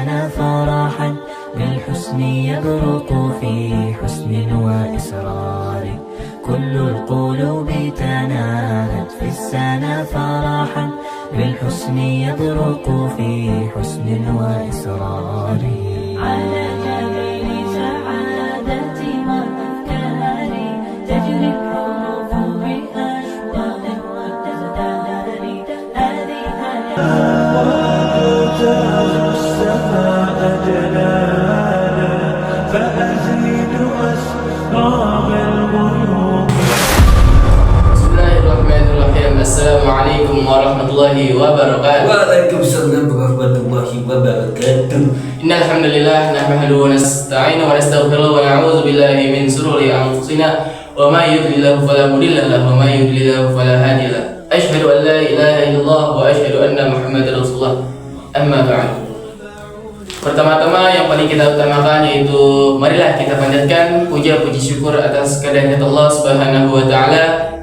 السنة فرحا بالحسن يبرق في حسن وإسرار كل القلوب تناهت في السنة فرحا بالحسن يبرق في حسن وإسرار على جبل سعادة والأفكار تجري الحروف بأشواق وتزدهر هذه وتاج السماء جلالا فأزيد أسرار الغيوم. Bismillahirrahmanirrahim. Assalamualaikum warahmatullahi wabarakatuh. Waalaikumsalam warahmatullahi wabarakatuh. Innal hamdalillah nahmaduhu wa nasta'inu wa nastaghfiruh wa na'udzu billahi min shururi anfusina wa may yudlilhu fala mudilla lahu wa may yudlilhu fala hadiya lahu. Asyhadu an la ilaha illallah wa asyhadu anna Muhammadar Rasulullah. Amma ba'du. Pertama-tama yang paling kita utamakan yaitu marilah kita panjatkan puja-puji syukur atas kehadirat Allah Subhanahu wa taala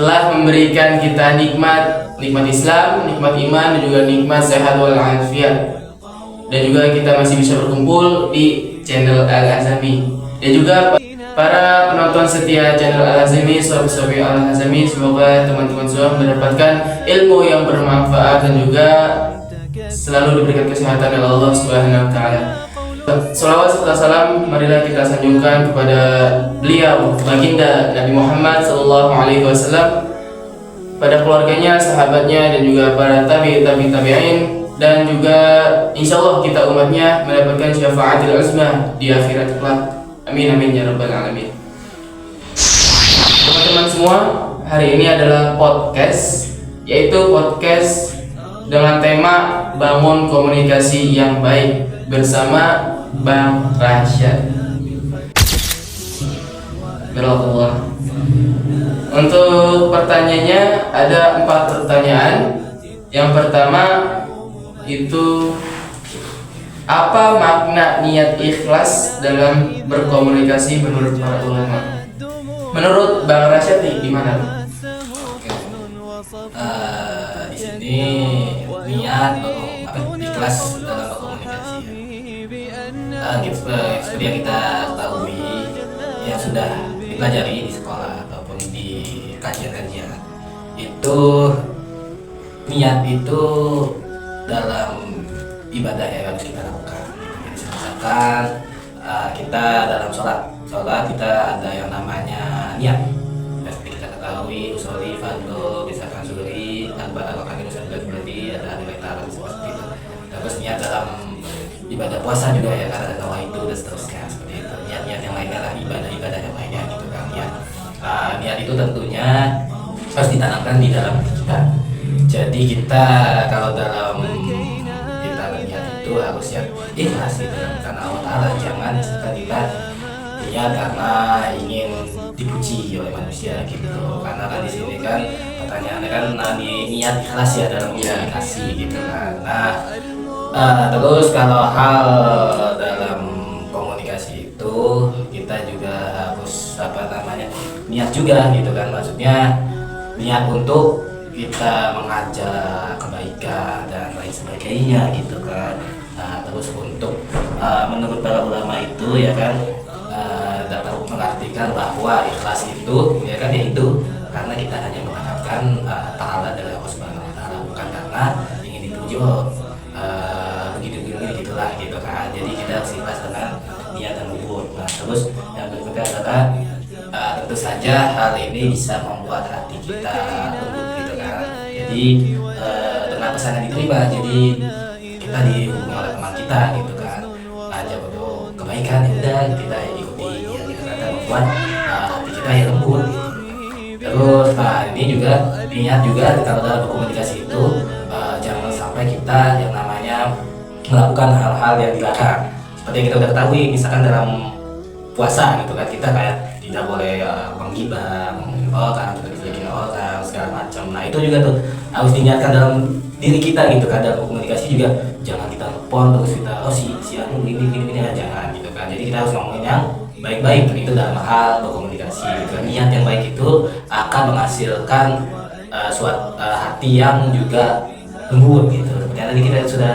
telah memberikan kita nikmat Islam, nikmat iman dan juga nikmat sehat wal afiat. Dan juga kita masih bisa berkumpul di channel Al-Azami. Dan juga para penonton setia channel Al-Azami, sahabat-sahabat Al-Azami, semoga teman-teman semua mendapatkan ilmu yang bermanfaat dan juga selalu diberikan kesehatan oleh Allah Subhanahu wa taala. Salawat serta salam marilah kita sanjungkan kepada beliau baginda Nabi Muhammad sallallahu alaihi wasallam, pada keluarganya, sahabatnya dan juga para tabi'in dan juga insyaallah kita umatnya mendapatkan syafaatul uzma di akhirat kelak. Amin amin ya rabbal alamin. Teman-teman semua, hari ini adalah podcast, yaitu podcast dengan tema bangun komunikasi yang baik bersama Bang Rasyad. Berallah. Untuk pertanyaannya ada 4 pertanyaan. Yang pertama itu, apa makna niat ikhlas dalam berkomunikasi menurut para ulama? Menurut Bang Rasyad nih gimana? Di sini niat ikhlas dalam berkomunikasi. Seperti yang kita ketahui, yang sudah dipelajari di sekolah ataupun di kajian-kajian, itu niat itu dalam ibadah yang harus kita lakukan. Jadi misalkan kita dalam sholat kita ada yang namanya niat. Seperti kita ketahui usholi, fardhu, misalkan zuhri, tanpa alakan itu berarti ada taran seperti itu. Terus niat dalam ibadah puasa juga ya, karena ada nawaitu dan seterusnya seperti itu. Niat-niat yang lainnya lah, ibadah yang lainnya gitu kan. Niat itu tentunya harus ditanamkan di dalam kita. Jadi kita kalau dalam kita berniat itu harus yang ikhlas gitu karena Allah Ta'ala. Jangan kita niat karena ingin dipuji oleh manusia gitu. Karena kan di sini kan pertanyaannya kan niat ikhlas ya dalam komunikasi gitu kan. Terus kalau hal dalam komunikasi itu kita juga harus niat juga gitu kan, maksudnya niat untuk kita mengajak kebaikan dan lain sebagainya gitu kan. Terus untuk menurut para ulama itu ya kan dapat mengartikan bahwa ikhlas itu ya kan yaitu karena kita hanya mengharapkan pahala dari Allah Subhanahu wa taala, bukan karena ingin dipuji begitulah gitu kan. Jadi kita harus ikhlas dengan niat dan lembut. Terus yang berikutnya adalah tentu saja hal ini bisa membuat hati kita lembut gitu kan. Jadi dengan pesan yang diterima, jadi kita dihubungi oleh teman kita gitu kan, aja untuk kebaikan ya udah kita ikuti ya gitu kan, membuat hati kita yang lembut gitu. Terus ini juga niat juga kalau dalam komunikasi itu jangan sampai kita yang namanya melakukan hal-hal yang dilarang. Seperti yang kita udah ketahui, misalkan dalam puasa gitu kan, kita kayak tidak boleh menggibah, ngomongin orang, kita dijelekin orang, segala macam. Nah itu juga tuh harus diingatkan dalam diri kita gitu kan. Dalam komunikasi juga jangan kita telepon terus kita si anu gini ya, jangan gitu kan. Jadi kita harus ngomongin yang baik-baik, itu dalam hal berkomunikasi gitu kan. Niat yang baik itu akan menghasilkan suatu hati yang juga lembut gitu. Seperti tadi kita sudah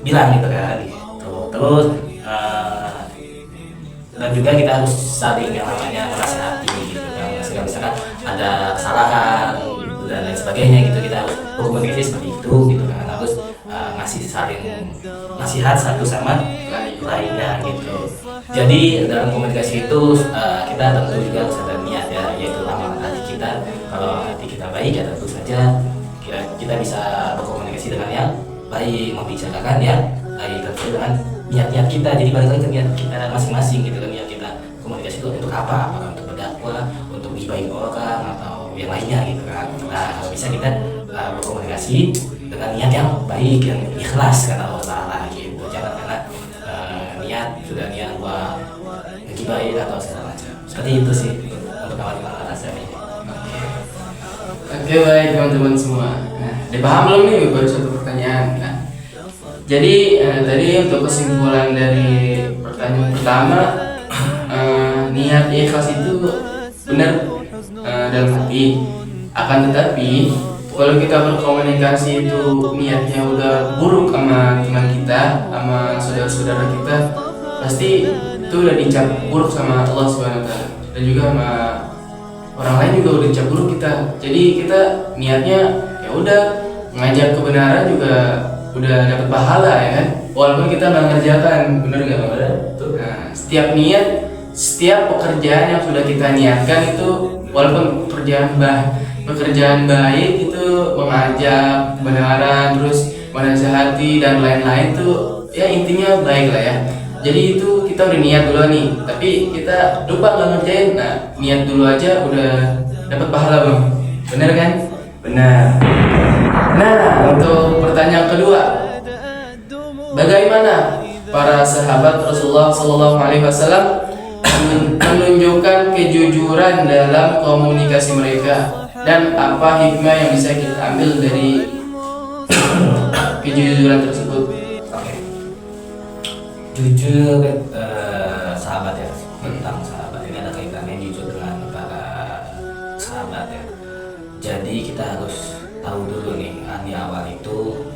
bilang gitu kan gitu. Terus dan juga kita harus saling yang namanya menasihati gitu kan, misalkan ada kesalahan dan lain sebagainya gitu, kita harus berkomunikasi seperti itu gitu kan, harus ngasih saling nasihat satu sama lainnya gitu. Jadi dalam komunikasi itu kita tentu juga harus ada niat ya, yaitu amalan hati kita. Kalau hati kita baik ya tentu saja kita bisa berkomunikasi dengan yang baik, membicarakan yang baik tentu dengan niat-niat kita. Jadi balik lagi ke niat kita masing-masing gitu kan, niat kita komunikasi itu untuk apa? Apakah untuk berdakwah, untuk gibahin orang atau yang lainnya gitu kan. Nah kalau bisa kita berkomunikasi dengan niat yang baik, yang ikhlas karena Allah Ta'ala gitu. Jangan karena niat sudah niat buat gibahin atau segala macam. Seperti itu sih untuk kawan-kawan saya. Oke, baik teman-teman semua. Nah, dipaham belum nih baru satu pertanyaan kan? Jadi tadi untuk kesimpulan dari pertanyaan pertama, niat ikhlas itu benar dalam hati. Akan tetapi kalau kita berkomunikasi itu niatnya udah buruk sama teman kita, sama saudara-saudara kita, pasti itu udah dicap buruk sama Allah Subhanahu Wa Taala, dan juga sama orang lain juga udah dicap buruk kita. Jadi kita niatnya ya udah ngajak kebenaran juga udah dapat pahala ya kan, walaupun kita nggak ngerjakan, bener nggak Bang? Nah, setiap niat, setiap pekerjaan yang sudah kita niatkan itu, walaupun pekerjaan baik itu mengajak kebenaran, terus menasihati dan lain-lain tuh ya intinya baik lah ya. Jadi itu kita udah niat dulu nih, tapi kita lupa nggak ngerjain. Nah, niat dulu aja udah dapat pahala Bang, bener kan? Benar. Nah, untuk pertanyaan kedua, bagaimana para sahabat Rasulullah SAW menunjukkan kejujuran dalam komunikasi mereka, dan apa hikmah yang bisa kita ambil dari kejujuran tersebut? Jujur sahabat ya, tentang sahabat ini ada kaitannya jujur dengan para sahabat ya. Jadi kita harus tahu dulu nih di awal itu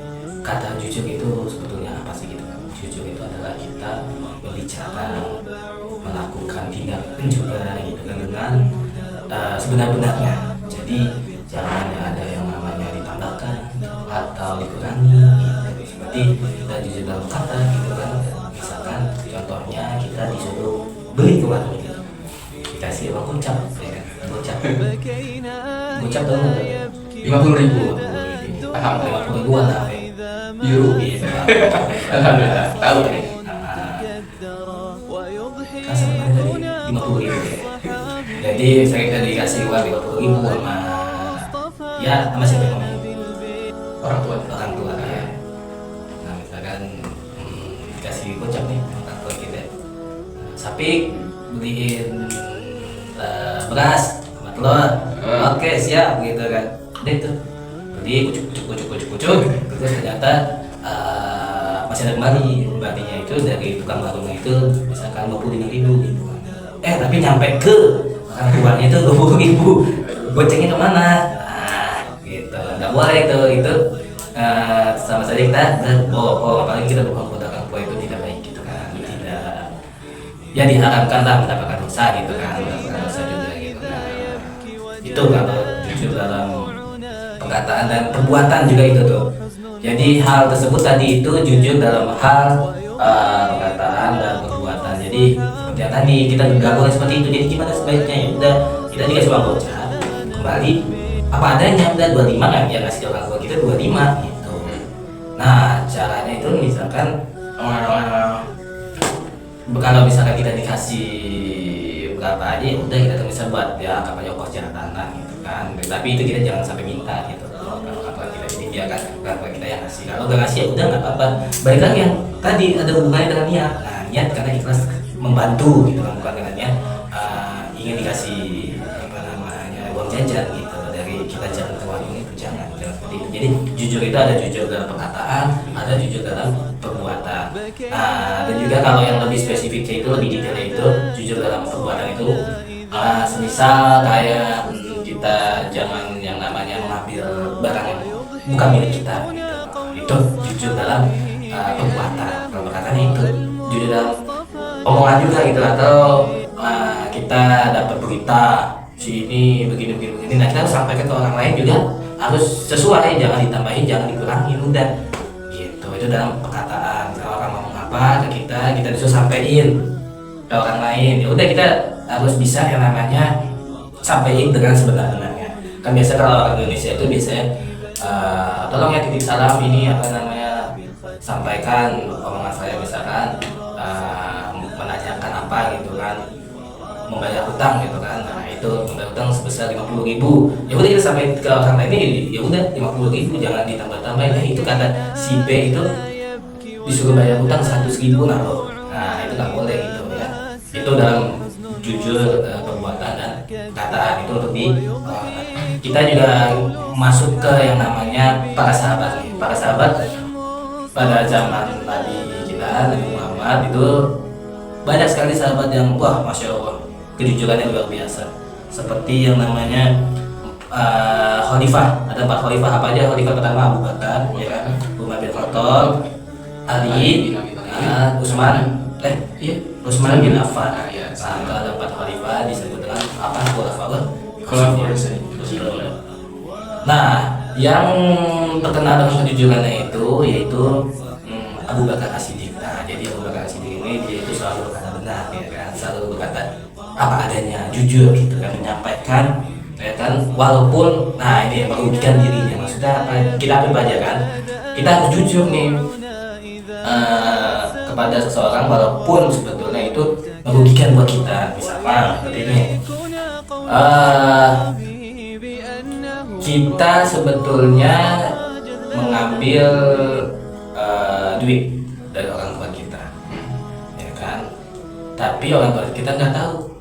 kata jujur itu sebetulnya apa sih gitu kan. Jujur itu adalah kita berbicara, melakukan tindak juga gitu kan dengan sebenar-benarnya. Jadi jangan ada yang namanya ditambahkan atau dikurangi gitu. Seperti kita jujur dalam kata gitu kan. Misalkan contohnya kita disuruh beli ke warung gitu, dikasih uang gocap ya kan, gocap tuh 50.000. Paham? 50.000 lah Euro. Alhamdulillah tahu nih. Kan sebenarnya tadi 50.000 ya. Jadi saya kita dikasih uang 50.000 sama ya sama siapa yang ngomong? Orang tua ya. Nah misalkan dikasih gocap nih orang tua kita, Sapik beliin beras sama telur, oke siap gitu kan. Udah itu beli kucuk, terus ternyata masih ada kembalinya itu dari tukang warungnya itu misalkan 25.000 gitu kan. Tapi nyampe ke orang tuanya itu 20.000, gocengnya kemana? Nah gitu, nggak boleh itu sama saja kita berbohong, apalagi kita berbohong kepada orang tua itu tidak baik gitu kan, tidak ya diharapkan lah mendapatkan dosa gitu kan, mendapatkan dosa juga gitu kan. Itu kalau jujur dalam perkataan dan perbuatan juga itu tuh. Jadi hal tersebut tadi itu jujur dalam hal perkataan dan perbuatan. Jadi seperti yang tadi kita nggak boleh seperti itu. Jadi gimana sebaiknya ya udah kita dikasih uang gocap kembali apa adanya, udah 25 kan ya, ngasih orang tua kita 25 gitu. Nah caranya itu misalkan kalau misalkan kita dikasih berapa aja ya udah kita bisa buat ya kapan ongkos jalan tanah gitu kan. Tapi itu kita jangan sampai minta gitu kalau orang tua kita, jadi biarkan orang tua kita yang ngasih. Kalau udah ngasih ya udah nggak apa-apa. Balik lagi yang tadi ada hubungannya dengan niat. Nah niat karena ikhlas membantu gitu kan, bukan dengan niat ingin dikasih apa namanya uang jajan gitu dari kita jalan ke warung itu, jangan seperti itu. Jadi jujur itu ada jujur dalam perkataan, ada jujur dalam perbuatan. Dan juga kalau yang lebih spesifiknya itu lebih detailnya itu jujur dalam perbuatan itu semisal kayak kita jangan yang namanya mengambil barang yang bukan milik kita gitu. Itu jujur dalam perbuatan. Kalau perkataannya itu jujur dalam omongan juga gitu, atau kita dapat berita si ini begini. Nah kita harus sampaikan ke orang lain juga harus sesuai, jangan ditambahin, jangan dikurangin, udah gitu. Itu dalam perkataan. Kalau orang ngomong apa ke kita disuruh sampaikan ke orang lain. Ya udah, kita harus bisa yang namanya sampaikan dengan sebenar-benarnya. Kan biasa kalau orang Indonesia itu biasanya tolong ya titip salam ini apa namanya, sampaikan omongan saya misalkan menanyakan apa gitu kan, membayar hutang gitu kan. Nah itu membayar hutang sebesar 50.000, ya udah kita sampai ke orang lain ini, ya udah 50.000, jangan ditambah-tambahin. Nah itu kata si B itu disuruh bayar hutang 100.000 nah itu nggak boleh gitu ya. Itu dalam jujur perbuatan dan kataan itu untuk kita juga masuk ke yang namanya para sahabat nih. Para sahabat pada zaman Nabi kita, Nabi Muhammad itu banyak sekali sahabat yang wah masya Allah kejujurannya luar biasa. Seperti yang namanya khalifah, ada 4 khalifah. Apa aja? Khalifah pertama Abu Bakar, ya kan? Umar bin Khattab, Ali, Utsman bin Affan. Nah, ada 4 khalifah disebut dengan apa? Nah, yang terkenal dengan kejujurannya itu yaitu Abu Bakar As-Siddiq. Nah, jadi Abu Bakar As-Siddiq ini dia itu selalu berkata benar, ya kan? Selalu berkata apa adanya, jujur gitu kan, menyampaikan, ya kan? Walaupun, nah ini merugikan dirinya. Maksudnya apa? Kita ambil pelajaran, kita harus jujur nih kepada seseorang walaupun sebetulnya itu merugikan buat kita. Misalnya seperti ini, kita sebetulnya mengambil duit dari orang tua kita, ya kan? Tapi orang tua kita nggak tahu,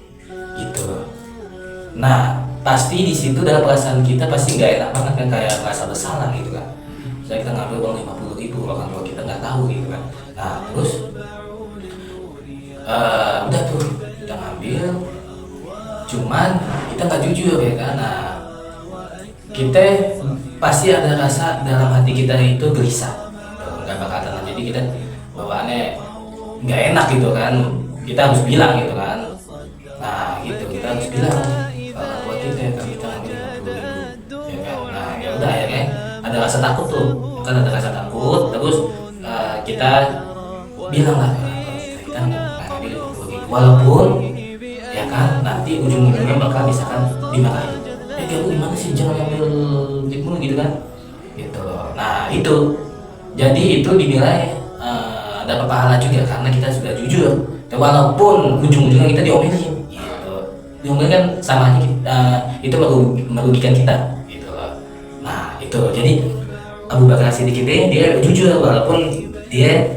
gitu. Nah, pasti di situ dalam perasaan kita pasti nggak enak banget kan, kayak merasa bersalah gitu kan. Saya kita ngambil uang 50.000, orang tua kita nggak tahu gitu kan. Nah, terus udah tuh kita ngambil, cuman kita nggak jujur ya kan. Nah, kita pasti ada rasa dalam hati kita itu gelisah, nggak bakal tenang. Jadi kita bawaannya nggak enak gitu kan. Kita harus bilang gitu kan. Nah gitu, kita harus bilang orang tua kita ya kan, kita ngambil 50.000, ya kan. Nah ya udah ya kan, ada rasa takut tuh kan, ada rasa takut. Terus kita bilang lah kita ngambil 50.000, walaupun ya kan nanti ujung-ujungnya bakal misalkan dimarahin. Kamu gimana sih, jangan ambil duitmu gitu kan, gitu. Nah itu, jadi itu dinilai dapat pahala juga karena kita sudah jujur, walaupun ujung-ujungnya kita diomelin, gitu. Diomelin kan sama aja itu merugikan kita, gitu. Nah itu, jadi Abu Bakar As-Siddiq ini dia jujur walaupun dia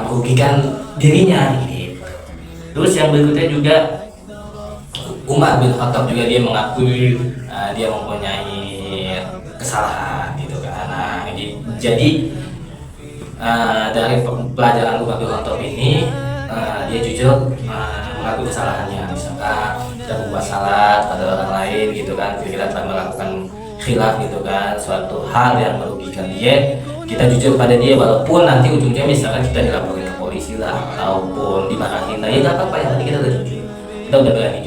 merugikan dirinya, gitu. Terus yang berikutnya juga Umar bin Khattab juga, dia mengakui dia mempunyai kesalahan gitu kan. Nah, jadi dari pelajaran Umar bin Khattab ini dia jujur mengakui kesalahannya. Misalkan kita membuat salah pada orang lain gitu kan, kita telah melakukan khilaf gitu kan, suatu hal yang merugikan dia, kita jujur pada dia walaupun nanti ujungnya misalkan kita dilaporin ke polisi lah ataupun dimarahin. Nah ya nggak apa-apa, yang penting kita udah jujur, kita udah berani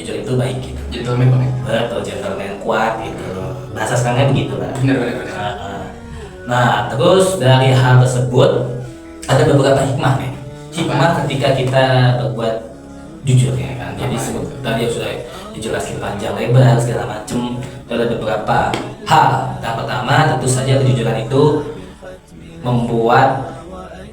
jujur itu baik gitu. Gentleman banget. Betul, gentleman kuat gitu. Bahasa sekarangnya begitu lah. Benar. Nah, terus dari hal tersebut ada beberapa hikmah nih. Hikmah ketika kita berbuat jujur ya kan. Jadi tadi sudah dijelaskan panjang lebar segala macem. Ada beberapa hal. Yang pertama tentu saja kejujuran itu membuat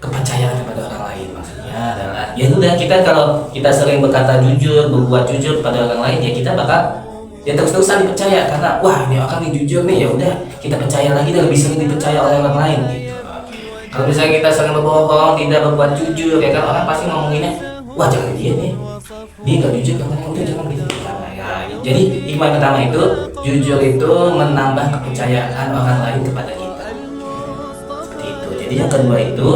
kepercayaan kepada orang lain. Maksudnya adalah ya udah, kita kalau kita sering berkata jujur, berbuat jujur pada orang lain, ya kita bakal ya terus-terusan dipercaya karena wah ini orang nih jujur nih, ya udah kita percaya lagi dan lebih sering dipercaya oleh orang lain gitu. Kalau misalnya kita sering berbohong, tidak berbuat jujur ya kan, orang pasti ngomonginnya wah jangan dia nih, dia nggak jujur kan, udah jangan gitu. Nah, jadi hikmah pertama itu jujur itu menambah kepercayaan orang lain kepada kita. Seperti itu. Jadi yang kedua itu,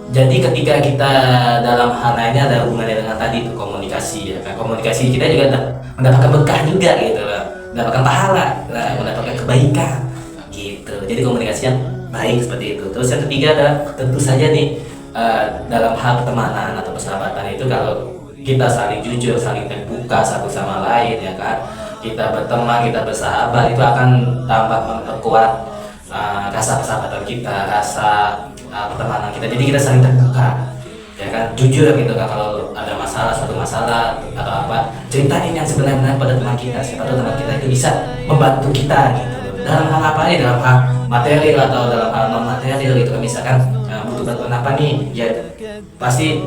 jadi ketika kita dalam hal lainnya ada hubungannya dengan tadi itu komunikasi ya kan. Komunikasi kita juga mendapatkan berkah juga gitu loh. Mendapatkan pahala, mendapatkan kebaikan gitu. Jadi komunikasi yang baik seperti itu. Terus yang ketiga adalah tentu saja nih dalam hal pertemanan atau persahabatan itu kalau kita saling jujur, saling terbuka satu sama lain ya kan, kita berteman, kita bersahabat, itu akan tambah memperkuat rasa persahabatan kita, rasa pertemanan kita. Jadi kita saling terbuka ya kan, jujur gitu kan, kalau ada masalah, suatu masalah atau apa, ceritain yang sebenarnya pada teman kita, siapa tahu teman kita itu bisa membantu kita gitu dalam hal apa nih, dalam hal material atau dalam hal non material gitu kan. Misalkan butuh bantuan apa nih, ya pasti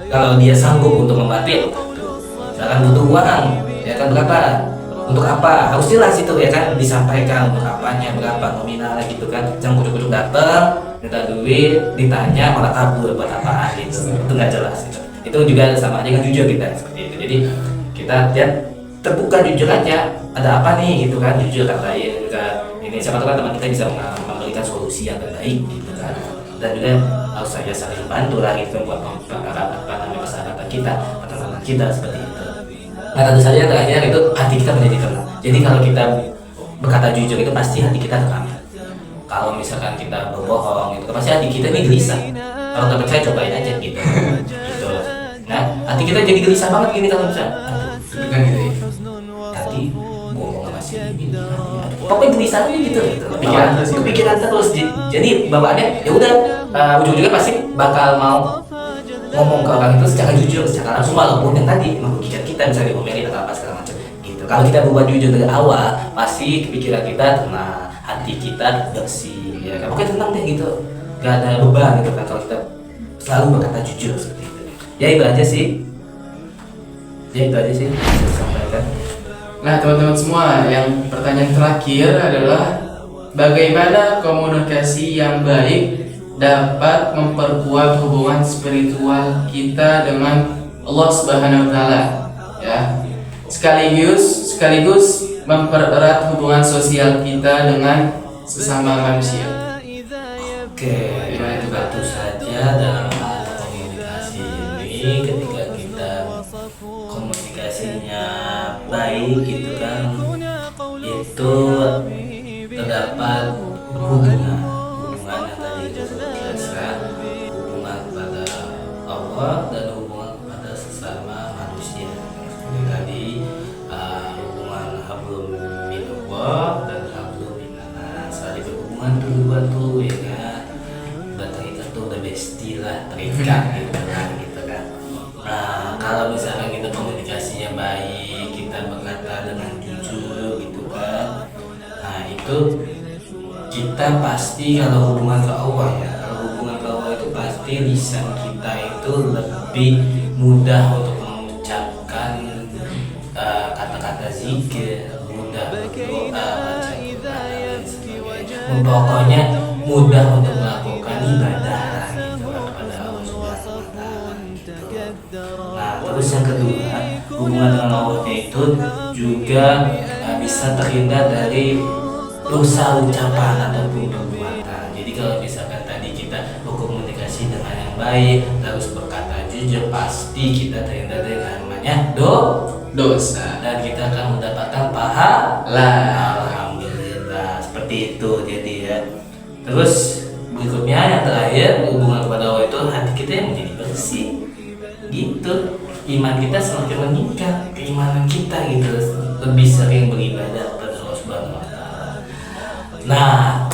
kalau dia sanggup untuk membantu, misalkan butuh uang ya kan, berapa, untuk apa, harus jelas itu ya kan, disampaikan untuk apanya, berapa nominalnya gitu kan. Jangan kucuk-kucuk datang minta duit, ditanya malah kabur buat apaan gitu, itu nggak jelas gitu. Itu juga sama aja dengan jujur kita seperti itu. Jadi kita lihat terbuka, jujur aja, ada apa nih gitu kan, jujur kata ya juga ini, siapa tahu kan teman kita bisa memberikan solusi yang terbaik gitu kan. Dan juga harus saja saling bantu lah gitu buat persahabatan kita, pertemanan kita seperti itu. Nah tentu saja yang terakhir itu hati kita menjadi tenang. Jadi kalau kita berkata jujur itu pasti hati kita tenang. Kalau misalkan kita berbohong itu pasti hati kita ini gelisah. Kalau nggak percaya cobain aja gitu. Gitu. Nah hati kita jadi gelisah banget gini kalau misalnya. Kan gitu ya. Tadi bohong sama si ini. Pokoknya gelisah aja gitu. Kepikiran terus. Jadi bawaannya ya udah ujung-ujungnya pasti bakal mau ngomong ke orang itu secara jujur, secara langsung, walaupun yang tadi merugikan kita, misalnya diomelin atau apa segala macam gitu. Kalau kita berbuat jujur dari awal, pasti pikiran kita tenang, hati kita bersih ya kan. Pokoknya tenang deh gitu, gak ada beban gitu kan kalau kita selalu berkata jujur seperti itu. Ya itu aja sih saya sampaikan. Nah teman-teman semua, yang pertanyaan terakhir adalah bagaimana komunikasi yang baik dapat memperkuat hubungan spiritual kita dengan Allah Subhanahu wa Ta'ala ya, sekaligus mempererat hubungan sosial kita dengan sesama manusia. Oke, itu tentu saja dalam hal komunikasi ini, ketika kita komunikasinya baik gitu kan, itu terdapat hubungan yang tadi kita jelaskan, hubungan kepada Allah dan hubungan kepada sesama manusia. Seperti tadi hubungan hablum minallah dan hablum minannas, saling berhubungan tuh ya kan, terikat tuh udah bestie lah, terikat gitu kan. Nah kalau misalkan kita komunikasinya baik, kita berkata dengan jujur gitu kan, nah itu kita pasti kalau hubungan ke Allah ya, kalau hubungan ke Allah itu pasti lisan kita itu lebih mudah untuk mengucapkan kata-kata zikir, mudah berdoa, baca Quran dan sebagainya. Pokoknya mudah untuk melakukan ibadah gitu kepada Allah Subhanahu wa Ta'ala gitu. Nah terus yang kedua, hubungan dengan Allah itu juga bisa terhindar dari dosa ucapan ataupun perbuatan. Jadi kalau misalkan tadi kita berkomunikasi dengan yang baik, terus berkata jujur, pasti kita terhindar dari namanya dosa, dan kita akan mendapatkan pahala. Alhamdulillah, seperti itu. Jadi ya. Terus berikutnya yang terakhir, hubungan kepada Allah itu hati kita yang menjadi bersih. Gitu. Iman kita semakin meningkat, keimanan kita gitu, lebih sering beribadah kepada Allah Subhanahu wa Ta'ala. Nah,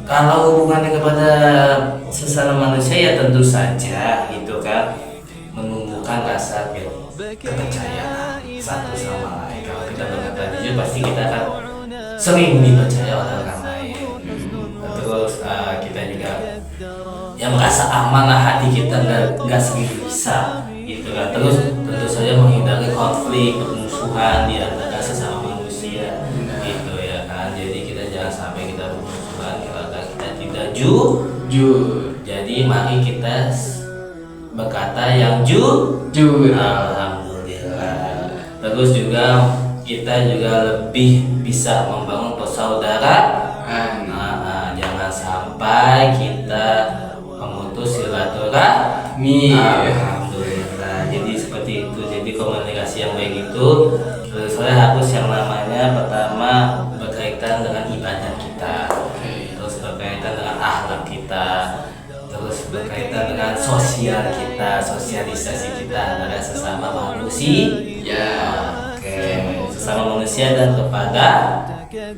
kalau hubungannya kepada sesama manusia ya tentu saja gitu kan, menumbuhkan rasa kepercayaan satu sama lain. Kalau kita berkata jujur, pasti kita akan sering dipercaya oleh orang lain. Terus kita juga yang merasa aman lah, hati kita nggak sering bisa gitu kan. Terus tentu saja menghindari konflik, permusuhan di antara sesama manusia gitu ya kan. Jadi kita jangan sampai kita bermusuhan kalau kita tidak jujur. Jadi mari kita berkata yang jujur. Alhamdulillah. Terus juga kita juga lebih bisa membangun persaudaraan. Jangan sampai kita memutus silaturahmi. Alhamdulillah. Jadi seperti itu. Jadi komunikasi yang baik itu saya harus yang namanya pertama berkaitan dengan ibadah kita, terus berkaitan dengan akhlak dengan sosial kita, sosialisasi kita pada sesama manusia. Ya, Oke, sesama manusia dan kepada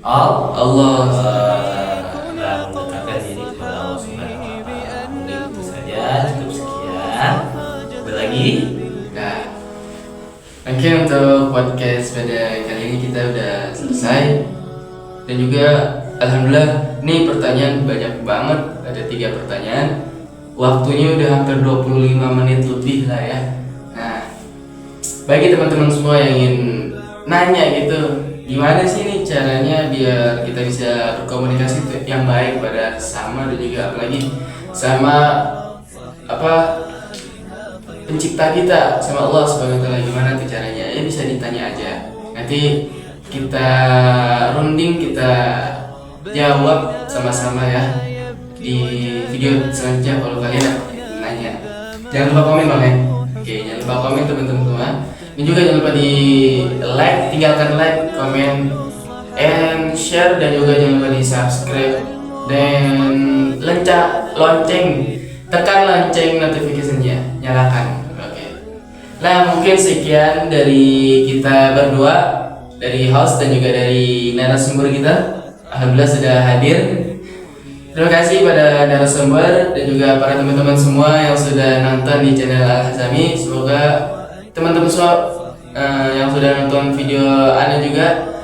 Allah dan mendekatkan diri kepada Allah Subhanahu wa Ta'ala. Mungkin itu saja, cukup sekian. Ada lagi? nah mungkin untuk podcast pada kali ini kita udah selesai. Dan juga alhamdulillah nih pertanyaan banyak banget, ada 3 pertanyaan. Waktunya udah hampir 25 menit lebih lah ya. Nah, bagi teman-teman semua yang ingin nanya gitu, gimana sih nih caranya biar kita bisa berkomunikasi yang baik pada sama, dan juga apalagi sama pencipta kita, sama Allah Subhanahu wa Ta'ala, gimana tuh caranya? Ya bisa ditanya aja. Nanti kita runding, kita jawab sama-sama ya di video selanjutnya kalau kalian nanya. Jangan lupa komen Bang ya. Oke, jangan lupa komen teman-teman semua. Dan juga jangan lupa di like, tinggalkan like, komen, and share, dan juga jangan lupa di subscribe dan lonceng, tekan lonceng notifikasinya, nyalakan. Oke. Nah, mungkin sekian dari kita berdua, dari host dan juga dari narasumber kita. Alhamdulillah sudah hadir. Terima kasih pada narasumber dan juga para teman-teman semua yang sudah nonton di channel Al-Hazami. Semoga teman-teman semua yang sudah nonton video Anda juga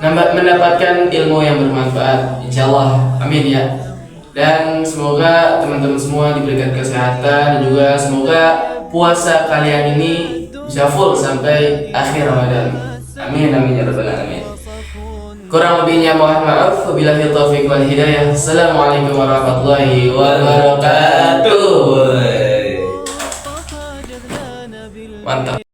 mendapatkan ilmu yang bermanfaat, insyaallah, amin ya. Dan semoga teman-teman semua diberikan kesehatan, dan juga semoga puasa kalian ini bisa full sampai akhir Ramadan, amin amin ya rabbal alamin. Kurang lebihnya mohon maaf. Wabillahi taufiq wal hidayah. Assalamualaikum warahmatullahi wabarakatuh. Mantap.